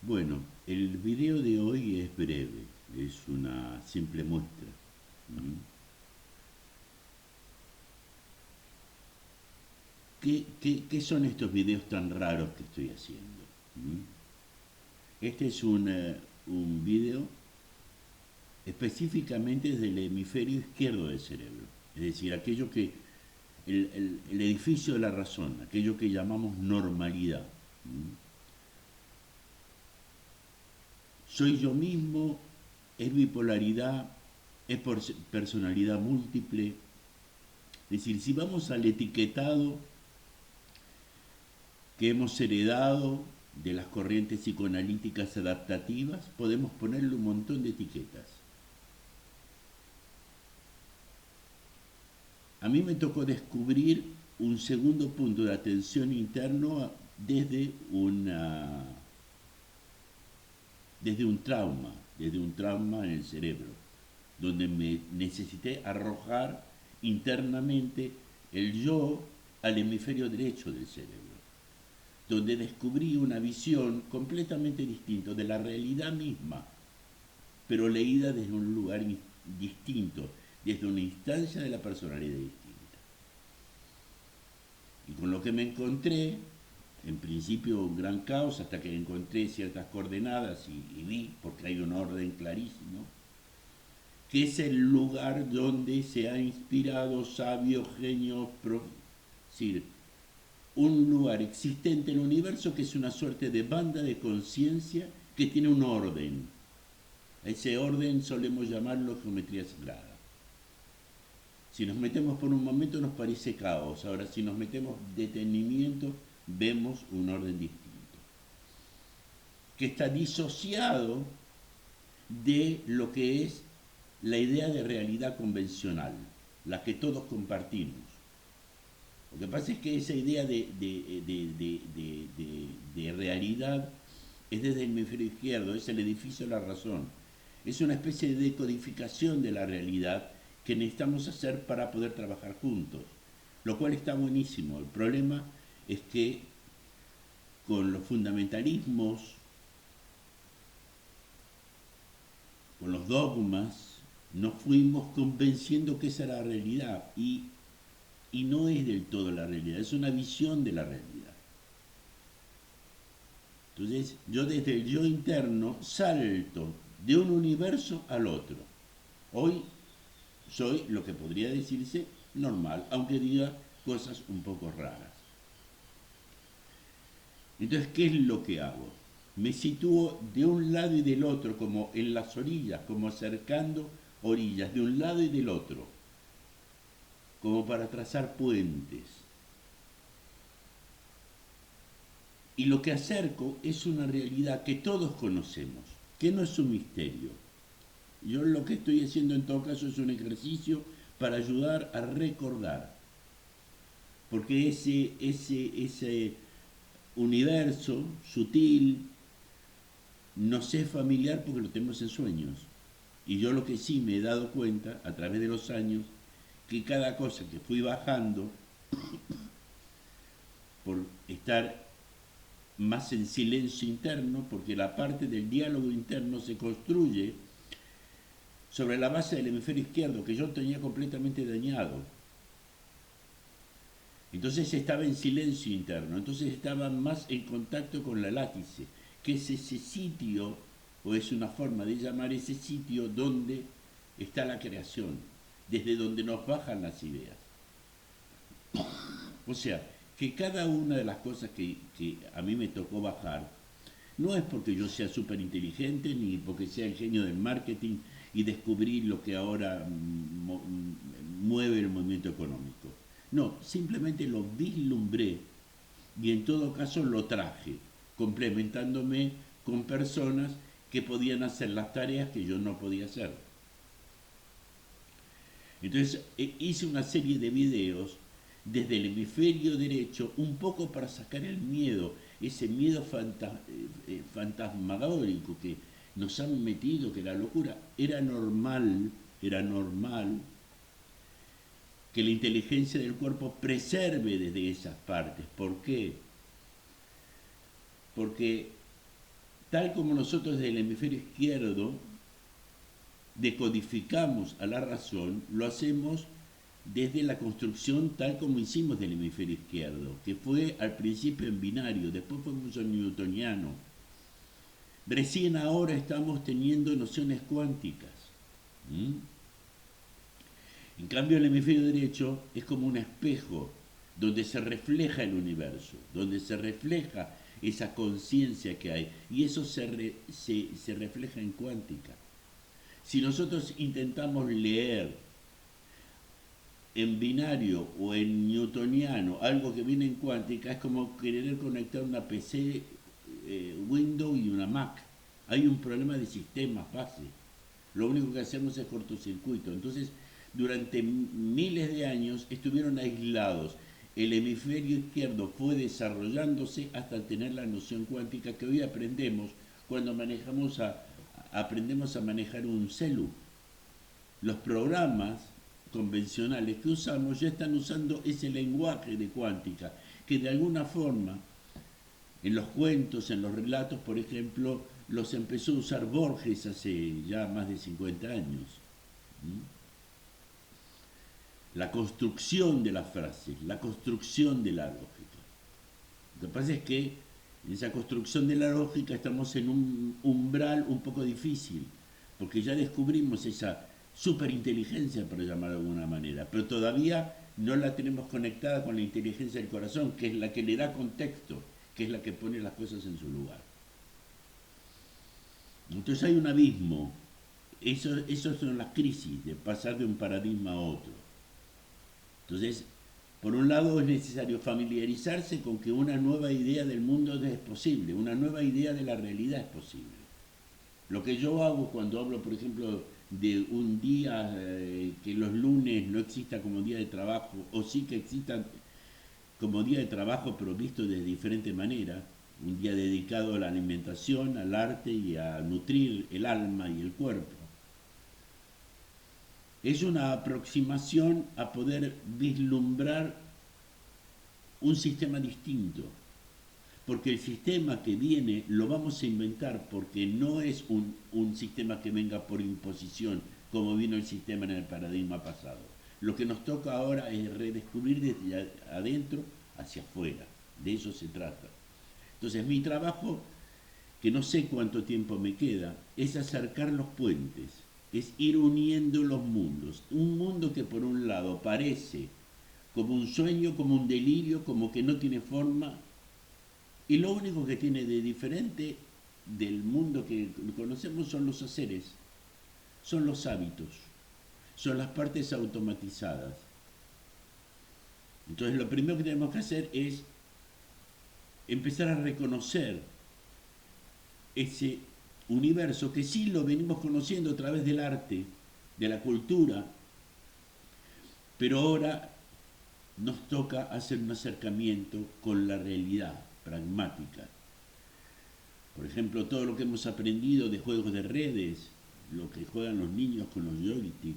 Bueno, el video de hoy es breve, es una simple muestra. ¿Mm? ¿Qué son estos videos tan raros que estoy haciendo? ¿Mm? Este es un video específicamente desde el hemisferio izquierdo del cerebro, es decir, aquello que, el edificio de la razón, aquello que llamamos normalidad. ¿Mm? Soy yo mismo, es bipolaridad, es personalidad múltiple. Es decir, si vamos al etiquetado que hemos heredado de las corrientes psicoanalíticas adaptativas, podemos ponerle un montón de etiquetas. A mí me tocó descubrir un segundo punto de atención interno desde un trauma en el cerebro, donde me necesité arrojar internamente el yo al hemisferio derecho del cerebro, donde descubrí una visión completamente distinta de la realidad misma, pero leída desde un lugar distinto, desde una instancia de la personalidad distinta. Y con lo que me encontré, en principio un gran caos, hasta que encontré ciertas coordenadas y vi, porque hay un orden clarísimo, que es el lugar donde se ha inspirado sabios, genios, es decir, un lugar existente en el universo que es una suerte de banda de conciencia que tiene un orden. A ese orden solemos llamarlo geometría sagrada. Si nos metemos por un momento nos parece caos, ahora si nos metemos detenimiento vemos un orden distinto, que está disociado de lo que es la idea de realidad convencional, la que todos compartimos. Lo que pasa es que esa idea de realidad es desde el hemisferio izquierdo, es el edificio de la razón. Es una especie de decodificación de la realidad que necesitamos hacer para poder trabajar juntos, lo cual está buenísimo. El problema es que con los fundamentalismos, con los dogmas, nos fuimos convenciendo que esa era la realidad y no es del todo la realidad, es una visión de la realidad. Entonces yo desde el yo interno salto de un universo al otro. Hoy soy lo que podría decirse normal, aunque diga cosas un poco raras. Entonces, ¿qué es lo que hago? Me sitúo de un lado y del otro, como en las orillas, como acercando orillas, de un lado y del otro, como para trazar puentes. Y lo que acerco es una realidad que todos conocemos, que no es un misterio. Yo lo que estoy haciendo en todo caso es un ejercicio para ayudar a recordar, porque ese universo sutil nos es familiar porque lo tenemos en sueños. Y yo lo que sí me he dado cuenta a través de los años, que cada cosa que fui bajando por estar más en silencio interno, porque la parte del diálogo interno se construye sobre la base del hemisferio izquierdo, que yo tenía completamente dañado. Entonces estaba en silencio interno, entonces estaba más en contacto con la látice, que es ese sitio, o es una forma de llamar ese sitio donde está la creación, desde donde nos bajan las ideas. O sea, que cada una de las cosas que a mí me tocó bajar, no es porque yo sea súper inteligente ni porque sea el genio del marketing y descubrí lo que ahora mueve el movimiento económico. No, simplemente lo vislumbré y en todo caso lo traje, complementándome con personas que podían hacer las tareas que yo no podía hacer. Entonces hice una serie de videos desde el hemisferio derecho, un poco para sacar el miedo, ese miedo fantasmagórico que nos han metido, que la locura era normal que la inteligencia del cuerpo preserve desde esas partes. ¿Por qué? Porque Tal como nosotros del hemisferio izquierdo decodificamos a la razón, lo hacemos desde la construcción tal como hicimos del hemisferio izquierdo, que fue al principio en binario, después fuimos en newtoniano. Recién ahora estamos teniendo nociones cuánticas. ¿Mm? En cambio, el hemisferio derecho es como un espejo donde se refleja el universo, donde se refleja esa conciencia que hay, y eso se refleja en cuántica. Si nosotros intentamos leer en binario o en newtoniano algo que viene en cuántica, es como querer conectar una PC Windows y una Mac. Hay un problema de sistemas base. Lo único que hacemos es cortocircuito. Entonces, durante miles de años estuvieron aislados. El hemisferio izquierdo fue desarrollándose hasta tener la noción cuántica que hoy aprendemos cuando aprendemos a manejar un celu. Los programas convencionales que usamos ya están usando ese lenguaje de cuántica, que de alguna forma, en los cuentos, en los relatos, por ejemplo, los empezó a usar Borges hace ya más de 50 años. La construcción de las frases, la construcción de la lógica. Lo que pasa es que en esa construcción de la lógica estamos en un umbral un poco difícil, porque ya descubrimos esa superinteligencia, por llamarlo de alguna manera, pero todavía no la tenemos conectada con la inteligencia del corazón, que es la que le da contexto, que es la que pone las cosas en su lugar. Entonces hay un abismo. Eso son las crisis, de pasar de un paradigma a otro. Entonces, por un lado es necesario familiarizarse con que una nueva idea del mundo es posible, una nueva idea de la realidad es posible. Lo que yo hago cuando hablo, por ejemplo, de un día que los lunes no exista como día de trabajo, o sí que exista como día de trabajo, pero visto de diferente manera, un día dedicado a la alimentación, al arte y a nutrir el alma y el cuerpo. Es una aproximación a poder vislumbrar un sistema distinto, porque el sistema que viene lo vamos a inventar, porque no es un sistema que venga por imposición, como vino el sistema en el paradigma pasado. Lo que nos toca ahora es redescubrir desde adentro hacia afuera, de eso se trata. Entonces mi trabajo, que no sé cuánto tiempo me queda, es acercar los puentes, es ir uniendo los mundos. Un mundo que por un lado parece como un sueño, como un delirio, como que no tiene forma, y lo único que tiene de diferente del mundo que conocemos son los haceres, son los hábitos, son las partes automatizadas. Entonces lo primero que tenemos que hacer es empezar a reconocer ese universo que sí lo venimos conociendo a través del arte, de la cultura, pero ahora nos toca hacer un acercamiento con la realidad pragmática. Por ejemplo, todo lo que hemos aprendido de juegos de redes, lo que juegan los niños con los joystick,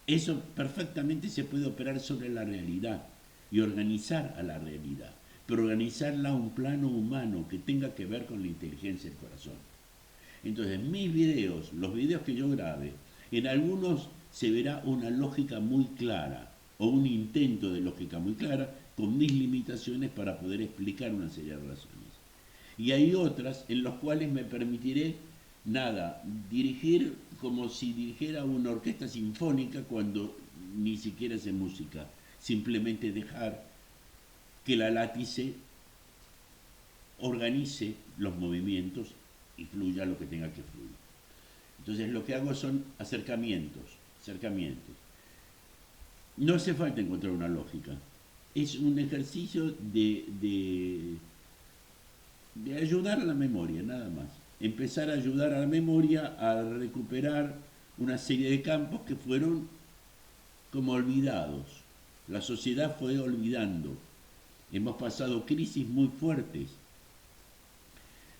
eso perfectamente se puede operar sobre la realidad y organizar a la realidad, pero organizarla a un plano humano que tenga que ver con la inteligencia del corazón. Entonces, mis videos, los videos que yo grabe, en algunos se verá una lógica muy clara, o un intento de lógica muy clara, con mis limitaciones para poder explicar una serie de razones. Y hay otras en las cuales me permitiré, dirigir como si dirigiera una orquesta sinfónica cuando ni siquiera es música. Simplemente dejar que la látice organice los movimientos y fluya lo que tenga que fluir. Entonces lo que hago son acercamientos. No hace falta encontrar una lógica. Es un ejercicio de ayudar a la memoria, nada más. Empezar a ayudar a la memoria a recuperar una serie de campos que fueron como olvidados. La sociedad fue olvidando. Hemos pasado crisis muy fuertes.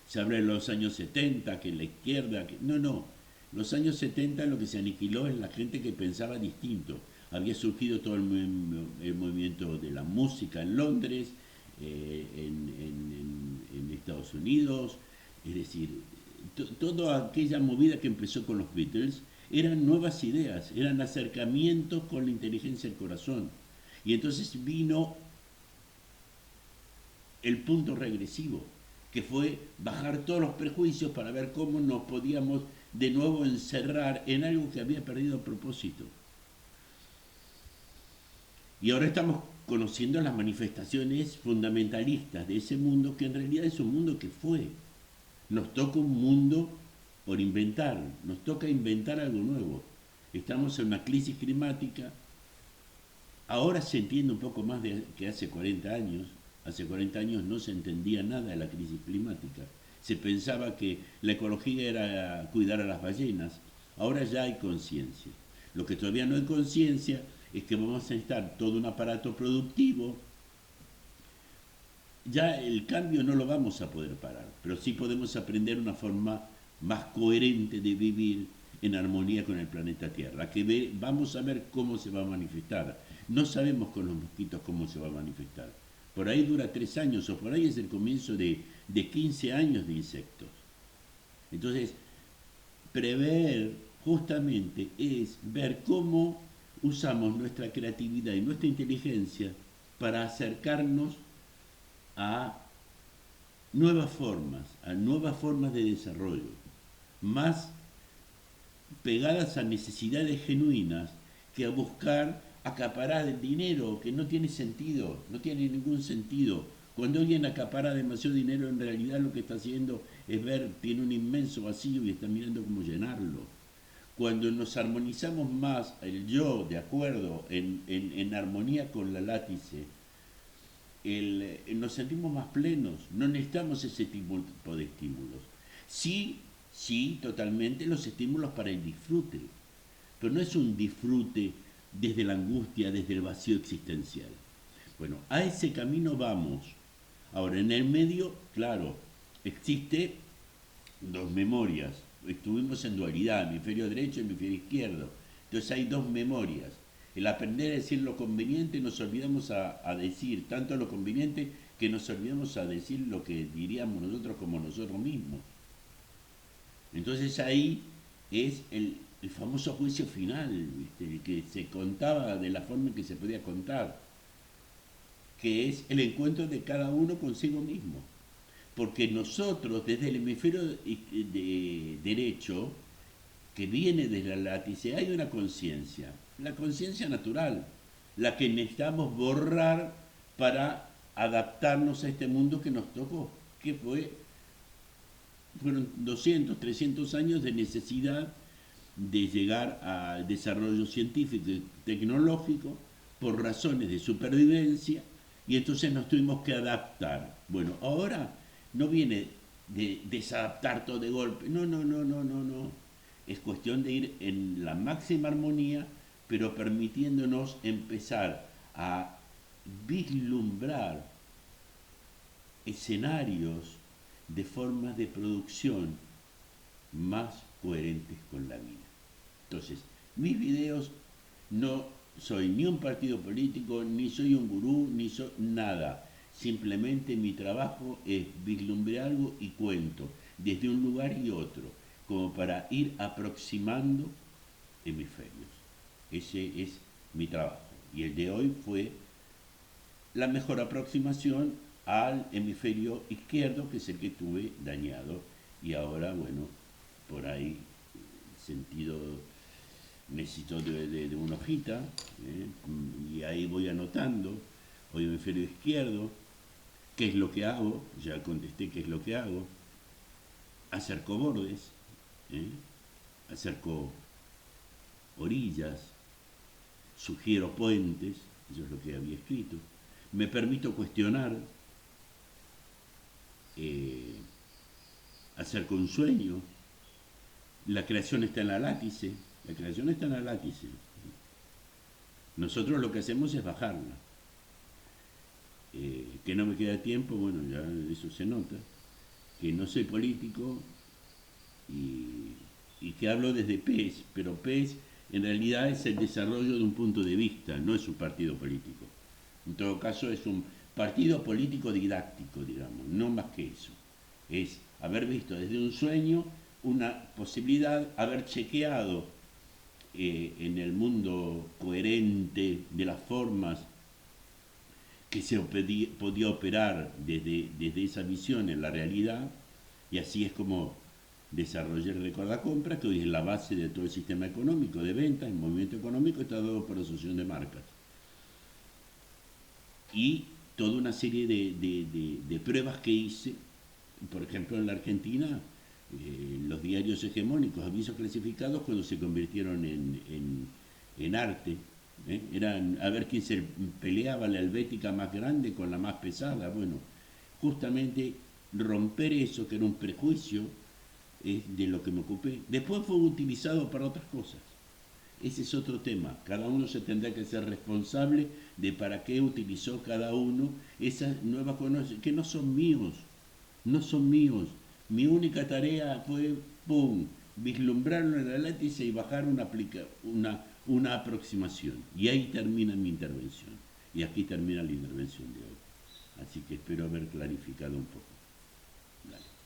Se habla de los años 70, que la izquierda... No. Los años 70 lo que se aniquiló es la gente que pensaba distinto. Había surgido todo el movimiento de la música en Londres, en Estados Unidos, Es decir, toda aquella movida que empezó con los Beatles eran nuevas ideas, eran acercamientos con la inteligencia del corazón. Y entonces vino el punto regresivo, que fue bajar todos los prejuicios para ver cómo nos podíamos de nuevo encerrar en algo que había perdido propósito. Y ahora estamos conociendo las manifestaciones fundamentalistas de ese mundo que en realidad es un mundo que fue. Nos toca un mundo por inventar, nos toca inventar algo nuevo. Estamos en una crisis climática. Ahora se entiende un poco más de que hace 40 años. Hace 40 años no se entendía nada de la crisis climática. Se pensaba que la ecología era cuidar a las ballenas. Ahora ya hay conciencia. Lo que todavía no hay conciencia es que vamos a necesitar todo un aparato productivo. Ya el cambio no lo vamos a poder parar, pero sí podemos aprender una forma más coherente de vivir en armonía con el planeta Tierra, vamos a ver cómo se va a manifestar. No sabemos con los mosquitos cómo se va a manifestar. Por ahí dura 3 años o por ahí es el comienzo de 15 años de insectos. Entonces, prever justamente es ver cómo usamos nuestra creatividad y nuestra inteligencia para acercarnos a a nuevas formas de desarrollo, más pegadas a necesidades genuinas que a buscar acaparar el dinero, que no tiene sentido, no tiene ningún sentido. Cuando alguien acapara demasiado dinero, en realidad lo que está haciendo es ver, tiene un inmenso vacío y está mirando cómo llenarlo. Cuando nos armonizamos más, el yo, de acuerdo, en armonía con la látice, nos sentimos más plenos, no necesitamos ese tipo de estímulos. Sí, sí, totalmente los estímulos para el disfrute, pero no es un disfrute desde la angustia, desde el vacío existencial. Bueno, a ese camino vamos. Ahora, en el medio, claro, existe dos memorias. Estuvimos en dualidad, hemisferio derecho y hemisferio izquierdo. Entonces hay dos memorias. El aprender a decir lo conveniente, nos olvidamos a decir tanto lo conveniente que nos olvidamos a decir lo que diríamos nosotros como nosotros mismos. Entonces ahí es el famoso juicio final, ¿viste? El que se contaba de la forma en que se podía contar, que es el encuentro de cada uno consigo mismo. Porque nosotros, desde el hemisferio derecho, que viene de la látice, hay una conciencia, la conciencia natural, la que necesitamos borrar para adaptarnos a este mundo que nos tocó, que fueron 200, 300 años de necesidad de llegar al desarrollo científico y tecnológico por razones de supervivencia y entonces nos tuvimos que adaptar. Bueno, ahora no viene de desadaptar todo de golpe, no, no, no, no, no, no. Es cuestión de ir en la máxima armonía, pero permitiéndonos empezar a vislumbrar escenarios de formas de producción más coherentes con la vida. Entonces, mis videos no soy ni un partido político, ni soy un gurú, ni soy nada. Simplemente mi trabajo es vislumbrar algo y cuento desde un lugar y otro, como para ir aproximando hemisferios. Ese es mi trabajo. Y el de hoy fue la mejor aproximación al hemisferio izquierdo, que es el que tuve dañado. Y ahora, bueno, por ahí, sentido, necesito de una hojita, y ahí voy anotando, hoy hemisferio izquierdo, qué es lo que hago, ya contesté qué es lo que hago, acerco bordes, acerco orillas, sugiero puentes, eso es lo que había escrito, me permito cuestionar, acerco un sueño, la creación está en la látice, la creación está en la látice. Nosotros lo que hacemos es bajarla. Que no me queda tiempo, bueno, ya eso se nota, que no soy político y que hablo desde PES, pero PES en realidad es el desarrollo de un punto de vista, no es un partido político. En todo caso es un partido político didáctico, digamos, no más que eso. Es haber visto desde un sueño una posibilidad, haber chequeado en el mundo coherente de las formas que se podía operar desde esa visión en la realidad, y así es como desarrollé el recordacompra, que hoy es la base de todo el sistema económico, de ventas, el movimiento económico está dado por asociación de marcas. Y toda una serie de pruebas que hice, por ejemplo en la Argentina, los diarios hegemónicos, avisos clasificados, cuando se convirtieron en arte, eran a ver quién se peleaba la helvética más grande con la más pesada. Bueno, justamente romper eso, que era un prejuicio, es de lo que me ocupé. Después fue utilizado para otras cosas. Ese es otro tema. Cada uno se tendrá que ser responsable de para qué utilizó cada uno esas nuevas conocimientos, que no son míos, no son míos. Mi única tarea fue, pum, vislumbrarlo en el látice y bajar una aproximación. Y ahí termina mi intervención. Y aquí termina la intervención de hoy. Así que espero haber clarificado un poco. Dale.